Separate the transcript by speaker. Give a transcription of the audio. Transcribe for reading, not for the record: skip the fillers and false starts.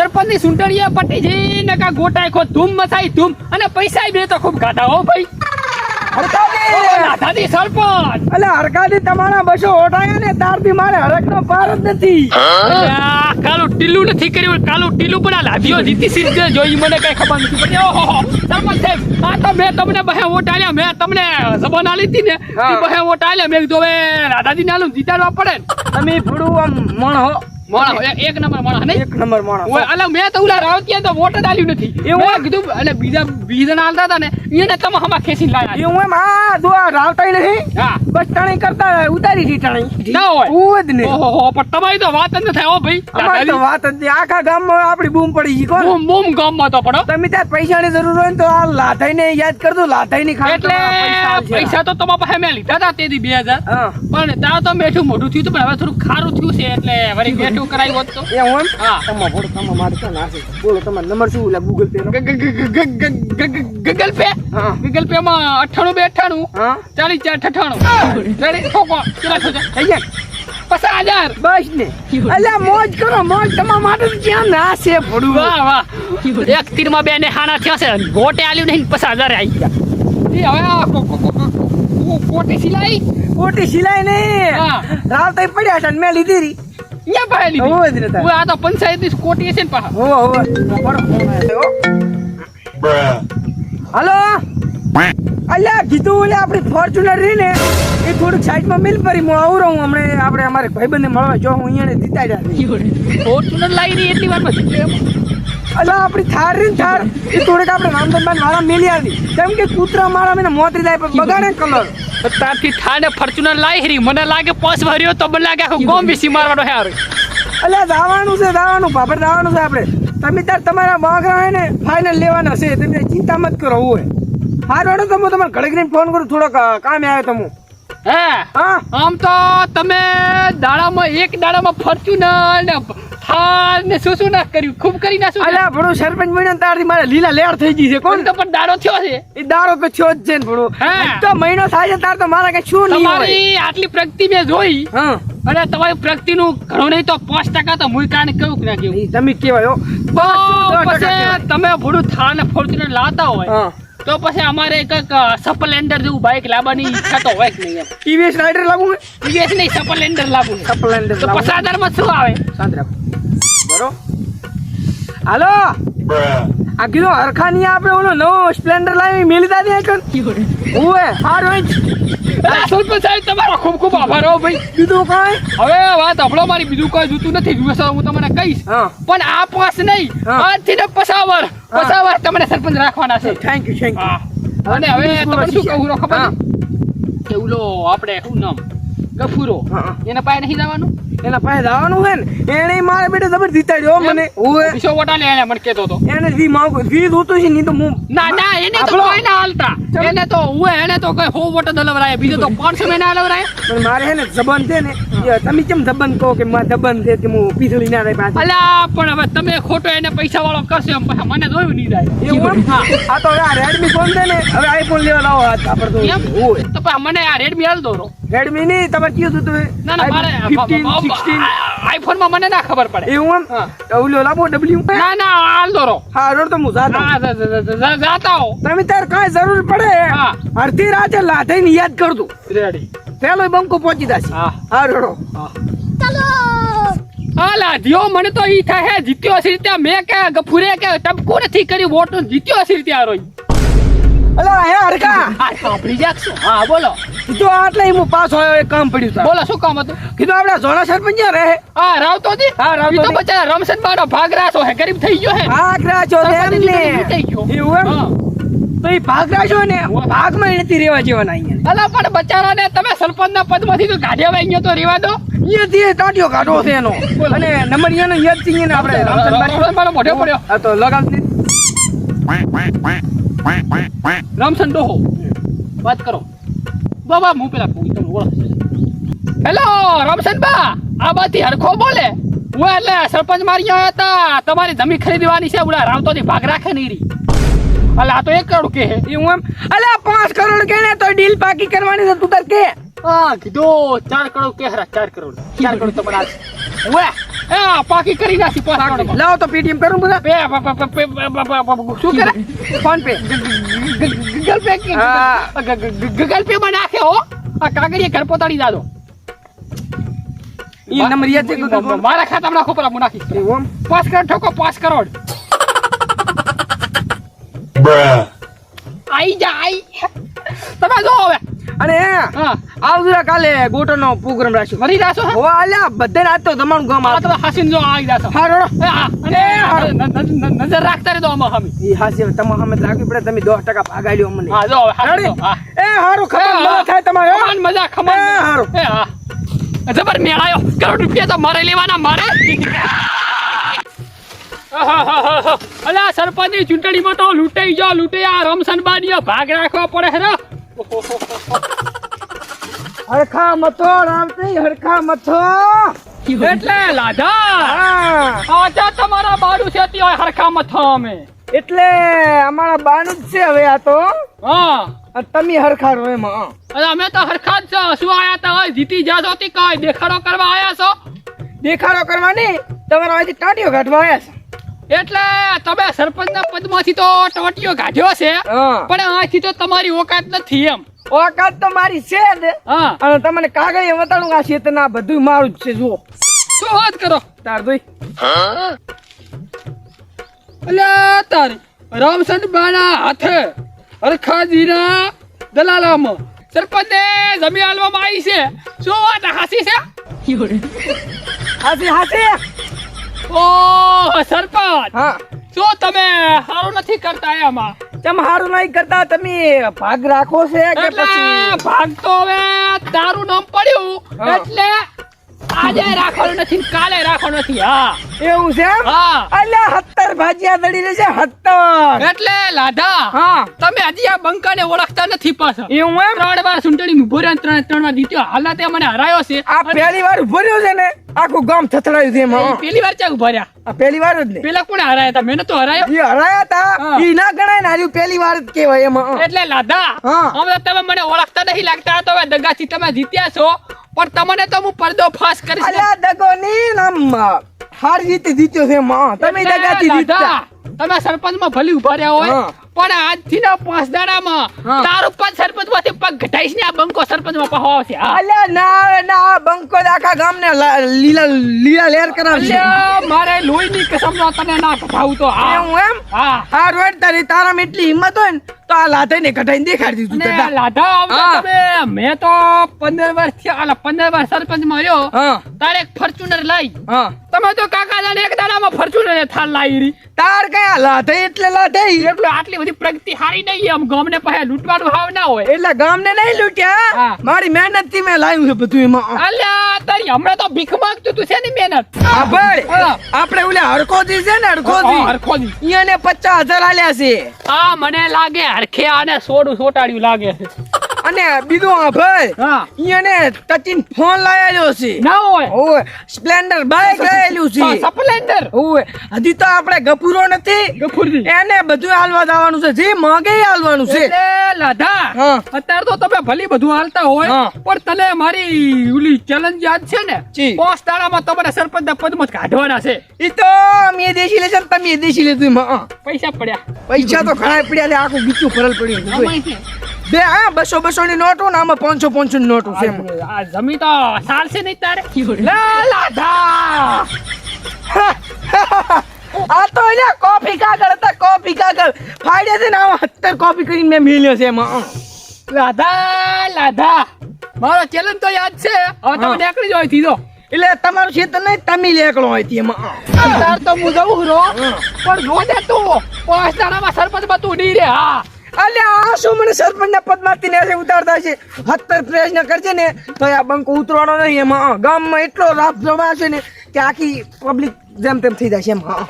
Speaker 1: સરપંચ ની સુંટણીએ પટી જઈ ને કા ગોટાઈ ખો ધૂમ મચાઈ ધૂમ અને પૈસા બે તો ખૂબ ગાધા હો ભાઈ દાદી સરપંચ
Speaker 2: અલે હરકાદી તમારા બસો ઓટાયા ને તારથી મારે હરકનો પાર જ નથી.
Speaker 1: કાલું ટીલું નથી કર્યું કાલું ટીલું પણ આ લાભીઓ જીતી સીધ જોઈ મને કઈ ખબર નથી પડી. ઓહો સરપંચ સાહેબ આ તો મેં તમને બહે વોટ આલ્યા મેં તમને જબાન આલી હતી ને એ બહે વોટ આલ્યા મેં કીધું હવે રાધાજી નાલું જીતાડવા પડે ને.
Speaker 2: તમે થોડું આમ મણ હો
Speaker 1: મોણા એક નંબર મોણા નહીં
Speaker 2: એક નંબર મણ
Speaker 1: ઓય અલે મેં તો ઉલા રાવતિયા તો વોટ જ આલ્યું નથી એવું કીધું અને બીજા આલતા હતા ને એને તમે હમા ખેંચીને લાયા
Speaker 2: એવું એમ આ જો આ રાવતાઈ નહીં
Speaker 1: હા
Speaker 2: બસ ટણી કરતા ઉતારી દી ટણી
Speaker 1: ના હોય
Speaker 2: ઉદ ને
Speaker 1: ઓહો પણ તમારી તો વાત જ ન થાય હો ભાઈ
Speaker 2: અમારી તો વાત જ નહીં. આખા ગામમાં આપણી બૂમ પડી ગઈ કોણ
Speaker 1: બૂમ બૂમ ગામમાં તો પડો
Speaker 2: તમે ત્યાં પૈસાની જરૂર હોય ને તો આ લાધાઈને યાદ કરજો લાધાઈની ખાલી
Speaker 1: એટલે
Speaker 2: તમારા પૈસા
Speaker 1: પૈસા તો તમારા પાસે મેં લીધા હતા તેથી 2000
Speaker 2: હા
Speaker 1: પણ ત્યાં તો મેઠું મોઢું થયું હતું પણ હવે થોડું ખારું થયું છે એટલે વળી મેઠું કરાયું હોત તો
Speaker 2: એ હું
Speaker 1: હા
Speaker 2: તમારા બોલો તમારા મારે છે નાખે બોલો તમારો નંબર શું લે ગૂગલ પે નો
Speaker 1: ગૂગલ પે
Speaker 2: હા
Speaker 1: ગૂગલ પે માં 98
Speaker 2: હા
Speaker 1: 40 રેડી ઠોકો કેટલા થશે
Speaker 2: થઈ ગયા
Speaker 1: 50,000
Speaker 2: બસ ને અલ્યા મોજ કરો મોજ તમારા માટે તો ક્યાં ના છે ભડું
Speaker 1: વાહ વાહ એક તીરમાં બે ને હાના થયા છે ગોટે આલ્યું નહીં 50,000 આવી ગયા એ હવે કોટી સિલાઈ
Speaker 2: કોટી સિલાઈ નહીં
Speaker 1: હા
Speaker 2: રાવતાઈ પડ્યા છે ને મેં લીધી રી
Speaker 1: યા ભાઈ લીધી
Speaker 2: હોવે જ નતા
Speaker 1: ઓય આ તો પંચાયતની કોટી છે ને પાછા
Speaker 2: હોવે હોવે બરો હાલો અલ્યા કીધું ઓલે આપણી ફોર્ચ્યુનર રહી ને એ થોડુંક સાઈડમાં મિલ પરી હું આવું રહું હમણે આપણે અમારે ભાઈબંધને મળવા જો હું અહીંયા જીતાડ્યા
Speaker 1: ફોર્ચ્યુનર લાવી રહી એટલી વારમાં જીત્યો એમ
Speaker 2: અલ્યા આપણી થાર રહી ને થાર એ થોડીક આપણે રામધનબાન વાળા મિલી આવી કેમ કે કૂતરા મારા મને મોતરી જાય પણ બગાડે કલર
Speaker 1: તારથી થાને ફોર્ચ્યુનર લાવી રહી મને લાગે પોસ ભર્યો તો મને લાગે આખું ગોમ વિસી મારવાનો હેર
Speaker 2: અલ્યા જવાનું છે બાબર જવાનું છે આપણે તમે તાર તમારા બાગરા હોય ને ફાઇનલ લેવાના છે તમે ચિંતા મત કરો હોય હાર વાળો તો હું તમારે ઘડીક ફોન કરું થોડોક કામ આવ્યો તમે
Speaker 1: હે
Speaker 2: હા
Speaker 1: આમ તો તમે દાડામાં ફોર્ચ્યુનર ને થાર ને શું ના કર્યું ખૂબ કરી નાખ્યું
Speaker 2: અલ્યા ભણો સરપંચ બન્યો તારથી મારે લીલા લેર થઈ ગઈ છે કોણ
Speaker 1: તો પણ દાડો થયો છે
Speaker 2: એ દાડો તો થયો જ છે ને ભણો
Speaker 1: હા.
Speaker 2: તો મહિનો થાય છે તાર તો મારા કઈ શું નહીં હોય
Speaker 1: તમારી આટલી પ્રગતિ મેં જોઈ
Speaker 2: હા
Speaker 1: અને તમારી પ્રગતિનું ઘણું નહીં તો 5% તો મુઈ કારણે કેવું કે ના કેવું
Speaker 2: ઈ તમે કેવાય હો
Speaker 1: તો
Speaker 2: 10%
Speaker 1: પછી તમે ભૂડું થાર ને ફોર્ચ્યુનર લાવતા હોય
Speaker 2: હા
Speaker 1: તો પછી અમારે કંઈક સપ્લેન્ડર જેવું બાઇક લાવવાની ઈચ્છા તો હોય જ નહીં એમ
Speaker 2: ટીવીએસ રાઇડર લાગુ ને
Speaker 1: ટીવીએસ નહીં સપ્લેન્ડર લાવવું છે.
Speaker 2: સપ્લેન્ડર
Speaker 1: તો 50,000 માં શું આવે
Speaker 2: શાંત રાખો બરો હાલો આ કીધો હરખાની આપણે ઓલો નવો સ્પ્લેન્ડર લાવી મેલીતા દે કન ઓએ હારો જ
Speaker 1: સરપંચ સાહેબ તમારો ખૂબ ખૂબ આભાર હો ભાઈ
Speaker 2: બીજું કાંઈ
Speaker 1: હવે વાત હભળો મારી બીજું કોઈ જોતું નથી વિવેસા હું તમને કહીશ
Speaker 2: હા
Speaker 1: પણ આ પાસ નહીં
Speaker 2: હા.
Speaker 1: આજથી ને પસાવર તમને સરપંચ રાખવાના છે
Speaker 2: થેન્ક યુ
Speaker 1: હા અને હવે તમને શું કહું રો ખબર
Speaker 2: હા.
Speaker 1: કે ઓલો આપણે શું નામ ગફુરો
Speaker 2: હા.
Speaker 1: એને પાસે નહીં જવાનું
Speaker 2: એના પાસે જવાનું છે ને એને મારે બેટે જબર જીતાડ્યો મને ઓએ
Speaker 1: વિશો વોટા લે એને મને કહેતો હતો
Speaker 2: એને વી માંગો વી જોતું છે નહીં તો હું
Speaker 1: ના ના એને તો
Speaker 2: આપણો-
Speaker 1: કોઈ ના હાલતા એને તો એને તો કઈ 100 વોટ દલવરાય બીજો તો 500 મહિના દલવરાય
Speaker 2: પણ મારે હે ને જબન છે ને એ તમે કેમ જબન કહો કે મારે જબન છે કે હું પીસળી ના રહી પાછી
Speaker 1: અલા પણ હવે તમે ખોટો એને પૈસા વાળો કરશો એમ પછી મને જોયું નહીં જાય
Speaker 2: એવું એમ?
Speaker 1: હા
Speaker 2: આ તો હવે આ રેડમી ફોન છે ને હવે આઈફોન લેવા લાવો હાથ આપણે તો
Speaker 1: એમ?
Speaker 2: ઓય
Speaker 1: તો પછી મને આ રેડમી હાલ દો
Speaker 2: રેડમી નહીં તમારે કયું હતું
Speaker 1: ના ના મારે
Speaker 2: 15 16
Speaker 1: આઈફોન માં મને ના ખબર પડે
Speaker 2: એવું એમ
Speaker 1: હા.
Speaker 2: તો ઓલો લાવો ડબલ્યુ
Speaker 1: ના ના હાલ દો રો
Speaker 2: હા રોડ તો હું જાતો
Speaker 1: હા જાતા હો
Speaker 2: તમે તાર કાંઈ જરૂર પડે
Speaker 1: હા.
Speaker 2: અડધી રાતે લાથઈને યાદ કર દઉં
Speaker 1: રેડી
Speaker 2: પેલો બંકો પહોંચી જશે
Speaker 1: હા
Speaker 2: હા રોડો
Speaker 1: હા લાધ્યો મને તો ઈ થાય હે જીત્યો હશે રીતે મેં કે ગફુરે કે ટપકું નથી કર્યું વોટ જીત્યો હશે રીતે આ રોઈ
Speaker 2: અલા હે હરકા
Speaker 1: હા સાંભળી જાકશો હા બોલો
Speaker 2: કીધું આટલે હું પાછો આવ્યો એક કામ પડ્યું તાર.
Speaker 1: બોલો શું કામ હતું
Speaker 2: કીધું આપણે જોડા સરપંચ જ્યાં રહે
Speaker 1: હા રાવતો જી
Speaker 2: હા, રાવતો
Speaker 1: ઈ તો
Speaker 2: જી.
Speaker 1: બચારા રમસન બાનો ભાગ રાસો હે ગરીબ થઈ ગયો હે
Speaker 2: ભાગ રાખ્યો છે
Speaker 1: સરપંચ
Speaker 2: એમને
Speaker 1: જીતાઈ ગયો.
Speaker 2: એવું એમ
Speaker 1: હા.
Speaker 2: તો એ ભાગ રાખ્યો ને ભાગમાં નથી રેવા જેવાના અહીંયા
Speaker 1: અલા પણ બચારાને તમે સરપંચના પદમાંથી તો કાઢ્યા વાગ્યો તો રેવા દો
Speaker 2: અહીંયાથી એ ટાંટિયો કાઢવો છે એનો અને નંબરિયાનો યાદ છે ને આપણે રામચંદ્ર
Speaker 1: રમસનબાનો મોઢે પડ્યો
Speaker 2: આ તો લગાડ દે
Speaker 1: રમસન ડોહો વાત કરો બાબા હું પેલા કોઈ તમને ઓળખશે હેલો રમસન બા આ બાથી હરખો બોલે હું એટલે સરપંચ મારી આવ્યા હતા તમારી જમીન ખરીદવાની છે ઓલા રાવતોથી ભાગ રાખે નહીં રી અલા આ તો 1 કરોડ કે હે
Speaker 2: એવું એમ અલા 5 કરોડ કે ને તો ડીલ પાકી કરવાની છે તું તાર કે
Speaker 1: હા કીધો 4 કરોડ કે હરા 4 કરોડ તમારા ઓએ એ પાકી કરી નાખી પાસ
Speaker 2: લાવો તો પેટીએમ કરું બધા
Speaker 1: શું કરે
Speaker 2: phone pay
Speaker 1: Google pay Google pay માં નાખે હો આ કાગળિયા ઘર પોતાડી દાદો
Speaker 2: ઈ નંબર યાદ છે Google પે?
Speaker 1: મારા ખાતામાં નાખો પર હું નાખીશ
Speaker 2: એવું
Speaker 1: 5 કરોડ ઠોકો 5 કરોડ આઈ જાય તમે જો હવે
Speaker 2: અને
Speaker 1: હા
Speaker 2: આવજો કાલે ગોટોનો પ્રોગ્રામ રાખ્યો
Speaker 1: મરી જાશો હે?
Speaker 2: હો અલ્યા બધાને આજ તો તમારું ગામ
Speaker 1: આ તો હાસીન જો આવી જાશો
Speaker 2: હારો
Speaker 1: એ હા અને નજર રાખતા રહેજો આમાં અમે
Speaker 2: ઈ હાસી તમારે સામે રાખવી પડે તમે 10% ભાગાઈ લ્યો અમને
Speaker 1: હા જો હવે હાસી જો હા
Speaker 2: એ હારું ખબર ન થાય તમારે હો?
Speaker 1: ખમણ મજા ખમણ
Speaker 2: એ હારું.
Speaker 1: એ હા જબર મેળાયો કરોડ રૂપિયા તો મારે લેવાના મારે અલા સરપંચની ચૂંટણીમાં તો લૂંટાઈ જાઓ લૂંટાઈ આ રમસનબાનીઓ ભાગ રાખવા પડે હે ને
Speaker 2: હરખા મથો રામતી હરખા મથો
Speaker 1: એટલે લાધા
Speaker 2: હા
Speaker 1: આજે તમારા બાડું છે ત્યાં હરખામાં થામે
Speaker 2: એટલે અમારા બાનું જ છે હવે આ તો
Speaker 1: હા
Speaker 2: અને તમે હરખા રહો એમાં
Speaker 1: અરે અમે તો હરખા જ છો શું આયા તા હોય જીતી જાશો તી કઈ દેખાડો કરવા આયા છો
Speaker 2: દેખાડો કરવાની તમારા અહીંથી ટાંટીઓ કાઢવા આવ્યા છે
Speaker 1: એટલે તમે સરપંચના પદમાંથી તો ટોટીઓ કાઢ્યો છે
Speaker 2: હા
Speaker 1: પણ અહીંથી તો તમારી ઓકાત નથી એમ
Speaker 2: ઓકાત તો મારી છે જ
Speaker 1: હા
Speaker 2: અને તમને કાગળિયા વતાડું આ શેતન આ બધું મારું જ છે જુઓ
Speaker 1: શું વાત કરો
Speaker 2: તાર દોઈ
Speaker 1: અલ્યા તારી રામચંદ્ર બાના હાથે હરખાજીના દલાલામાં સરપંચને જમીન આલવામાં આવી છે શું વાત હાસી છે
Speaker 2: હાસી હાસી
Speaker 1: ઓ સરપંચ
Speaker 2: હા
Speaker 1: શું તમે સારું નથી કરતા એમાં
Speaker 2: તમે હારું નહીં કરતા તમે ભાગ રાખો છે કે
Speaker 1: એટલે
Speaker 2: પછી
Speaker 1: ભાગ તો હવે તારું નામ પડ્યું
Speaker 2: હા.
Speaker 1: એટલે આજે રાખવાનું નથી ને કાલે રાખવાનું નથી હા
Speaker 2: એવું છે એમ?
Speaker 1: હા
Speaker 2: અલ્યા 70 ભાજીયા દળી રહેશે 70
Speaker 1: એટલે લાધા
Speaker 2: હા
Speaker 1: તમે હજી આ બંકાને ઓળખતા નથી પાછા
Speaker 2: એવું એમ
Speaker 1: 3 વાર ચૂંટણી ઉભો રહ્યો 3 વાર જીત્યો હાલ તે મને હરાયો છે
Speaker 2: આ પહેલી વાર ઉભો રહ્યો છે ને આખું ગામ થથડાયું છે એમાં
Speaker 1: પેલી વાર ચા ઉભા રહ્યા
Speaker 2: આ પહેલી વાર જ ને
Speaker 1: પેલા કોને હરાયા હતા મેં તો હરાયો
Speaker 2: ઈ હરાયા તા
Speaker 1: હા.
Speaker 2: ઈ ના ગણાય ને હાર્યું પહેલી વાર જ કહેવાય એમાં
Speaker 1: એટલે લાધા
Speaker 2: હા.
Speaker 1: હવે તમે મને ઓળખતા નહીં લાગતા તો હવે દગાથી તમે જીત્યા છો પણ તમને તો હું પડદો ફાસ કરીશ ને.
Speaker 2: અલ્યા દગો ની નામ હાર જીતે જીત્યો છે એમાં તમે
Speaker 1: એટલે
Speaker 2: દગાથી જીતતા
Speaker 1: લાધા, તમે સરપંચમાં ભલે ઉભા રહ્યા હોય
Speaker 2: હા.
Speaker 1: પણ આજથી ના 5 દાડામાં
Speaker 2: હા.
Speaker 1: તારું પદ સરપંચમાંથી પગ ઘટાઈશ ને આ બંકો સરપંચમાં પાહો આવશે હા
Speaker 2: અલ્યા ના આવે ના આ બંકો જ આખા ગામને લીલા લીલા લેર કરાવશે
Speaker 1: અલ્યા, મારે લોહીની કસમ નો તને ના ઘટાવું તો હા
Speaker 2: એવું એમ
Speaker 1: હા
Speaker 2: આ રોડ તારામાં એટલી હિંમત હોય ને તો આ લાથઈને કઢાઈને દેખાડી દીધું
Speaker 1: અને
Speaker 2: દાદા.
Speaker 1: લાધા આવજો
Speaker 2: હા.
Speaker 1: તમે મેં તો 15 વર્ષ થયા 15 વાર સરપંચ માં રહ્યો
Speaker 2: હા
Speaker 1: તારે એક ફોર્ચ્યુનર લાઈ
Speaker 2: હા
Speaker 1: તમે તો કાકા જાને એક દાડામાં ફોર્ચ્યુનર થાલ લાઈ રી
Speaker 2: તાર કયા લાથે એટલે લાથે
Speaker 1: એટલે આટલી બધી પ્રગતિ હારી નહીં એમ ગામને પાસે લૂંટવાનું હાવ ના હોય
Speaker 2: એટલે ગામને નહીં લૂટ્યા
Speaker 1: હા.
Speaker 2: મારી મહેનત થી મેં લાવ્યું છે બધું એમાં
Speaker 1: અલ્યા તારી હમણાં તો ભીખ માંગતું તું છે ને મહેનત
Speaker 2: હા ભાઈ
Speaker 1: હા.
Speaker 2: આપણે ઓલે હરખોજી છે ને હરખોજી
Speaker 1: હરખોજી
Speaker 2: ઈયાને 50,000 આલ્યા છે
Speaker 1: આ મને લાગે હરખે આને સોડું સોટાડ્યું લાગે છે
Speaker 2: અને બીજું આ ભાઈ
Speaker 1: હા
Speaker 2: ઈયાને ટચિન ફોન લાયેલો છે
Speaker 1: ના હોય
Speaker 2: ઓય સ્પ્લેન્ડર બાઇક લાયેલું છે
Speaker 1: સપ્લેન્ડર
Speaker 2: ઓય હજી તો આપણે ગફુરો નથી
Speaker 1: ગફુરજી
Speaker 2: એને બધું હાલવા જવાનું છે જે માંગે એ હાલવાનું છે
Speaker 1: એટલે લાધા
Speaker 2: હા.
Speaker 1: અત્યારે તો તમે ભલી બધું હાલતા હોય
Speaker 2: હા.
Speaker 1: પણ તને મારી ઓલી ચેલેન્જ યાદ છે ને
Speaker 2: જી.
Speaker 1: 5 દાડામાં તમારે સરપંચના પદમાં જ કાઢવાના છે
Speaker 2: ઈ તો મેં દેશી લેશે ને તમે દેશી લીધું એમાં હા.
Speaker 1: પૈસા પડ્યા
Speaker 2: પૈસા તો ઘણા પડ્યા છે આખું બીચું ભરલ પડ્યું છે.
Speaker 1: આમાંય છે.
Speaker 2: બે હા 200 ની નોટો ને આમાં 500 ની નોટો છે એમાં.
Speaker 1: આ જમી તો ચાલશે નહીં તારે લા લાધા
Speaker 2: આ તો એને કોફી કાગળ હતા કોફી કાગળ ફાડ્યા છે ને આમાં 70 કોફી કરીને મેં મેલ્યો છે એમાં
Speaker 1: લાધા લાધા મારો ચેલેન્જ તો યાદ છે હવે તમે
Speaker 2: હા.
Speaker 1: નીકળી જાવ દીધો
Speaker 2: એટલે તમારું ક્ષેત્ર નહીં તમે લેકડો હોય તે એમાં
Speaker 1: તાર તો હું જવું રો પણ રોજે તું 5 દાડામાં સરપંચમાં તું નહીં રે હા
Speaker 2: અલ્યા આ શું મને સરપંચના પદમાંથી ને છે ઉતારતા છે 70 પ્રયત્ન કરજે ને તો આ બંકો ઉતરવાનો નહીં એમાં ગામમાં એટલો રાફ જમા છે ને કે આખી પબ્લિક જેમ તેમ થઈ જાય છે એમાં